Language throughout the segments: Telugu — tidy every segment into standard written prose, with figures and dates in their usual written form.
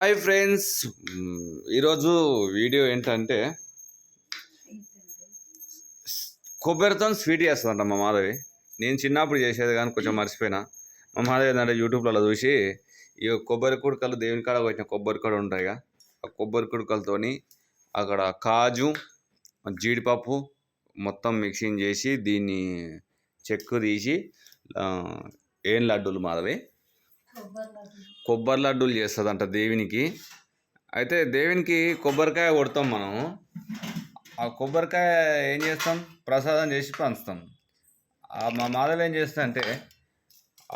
హాయ్ ఫ్రెండ్స్, ఈరోజు వీడియో ఏంటంటే కొబ్బరితో స్వీట్ చేస్తుందంట మా మాధవి. నేను చిన్నప్పుడు చేసేది కానీ కొంచెం మర్చిపోయినా. మా మాధవి ఏంటంటే యూట్యూబ్లో చూసి ఈ కొబ్బరి కుడకలు దేవుని కాడ వచ్చిన కొబ్బరి కూడా ఉంటాయి. ఆ కొబ్బరి కుడకలతో అక్కడ కాజు జీడిపప్పు మొత్తం మిక్సింగ్ చేసి దీన్ని చెక్కు తీసి ఏం లడ్డూలు మాధవి కొబ్బరి లడ్డూలు చేస్తుందంట దేవునికి. అయితే దేవునికి కొబ్బరికాయ కొడతాం మనం. ఆ కొబ్బరికాయ ఏం చేస్తాం, ప్రసాదం చేసి పంచుతాం. మా మాధవి ఏం చేస్తుందంటే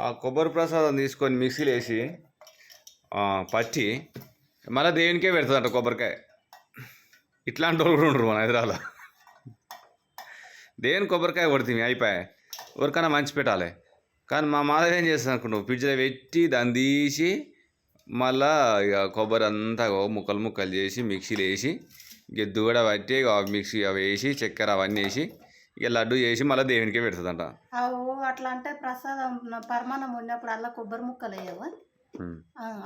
ఆ కొబ్బరి ప్రసాదం తీసుకొని మిక్సీలో వేసి పట్టి మళ్ళీ దేవునికే పెడుతుందంట కొబ్బరికాయ. ఇట్లాంటి వాళ్ళు కూడా ఉండరు మన హైదరాబాద్లో. దేవుని కొబ్బరికాయ కొడుతుంది అయిపోయాయి, ఎవరికైనా మంచి పెట్టాలి. కానీ మా మాధవి ఏం చేస్తుంది అనుకుంటావు, ఫ్రిడ్జ్లో పెట్టి దాన్ని తీసి మళ్ళా ఇక కొబ్బరి అంతా ముక్కలు ముక్కలు చేసి మిక్సీలో వేసి గెద్దు కూడా పట్టి మిక్సీ అవి వేసి చక్కెర అవన్నీ వేసి ఇక లడ్డు చేసి మళ్ళీ దేవునికే పెడుతుందంట. అట్లా అంటే ప్రసాదం పరమానం ఉన్నప్పుడు అలా కొబ్బరి ముక్కలు వేయవా?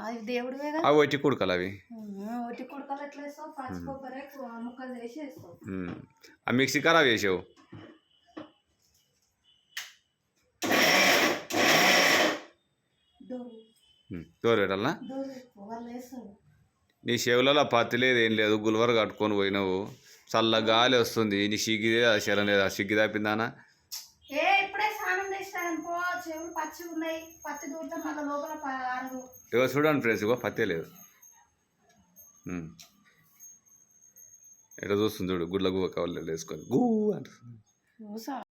అవి దేవుడివే కదా. అవి ఒట్టి కుడకలు, అవి ఒట్టి కుడకలు ఎట్లా వేస్తావు? పచ్చి కొబ్బరి ముక్కలు వేసి వేస్తావు. ఆ మిక్సీ ఖరాబ్ వేసావు. డోర్ పెట్టాలనా? నీ చెవులలో పత్తి లేదు, ఏం లేదు, గుల్వర్ కట్టుకొని పోయినావు, చల్ల గాలి వస్తుంది, నీ సిగ్గిదే శరం లేదా? సిగ్గి తప్పిందానా? ఇగో చూడండి ఫ్రెండ్స్, ఇగో పత్తే లేదు. ఎట్లా చూస్తుంది చూడు, గుడ్ల గువ్వ కవర్లు వేసుకొని గూ అంటుంది.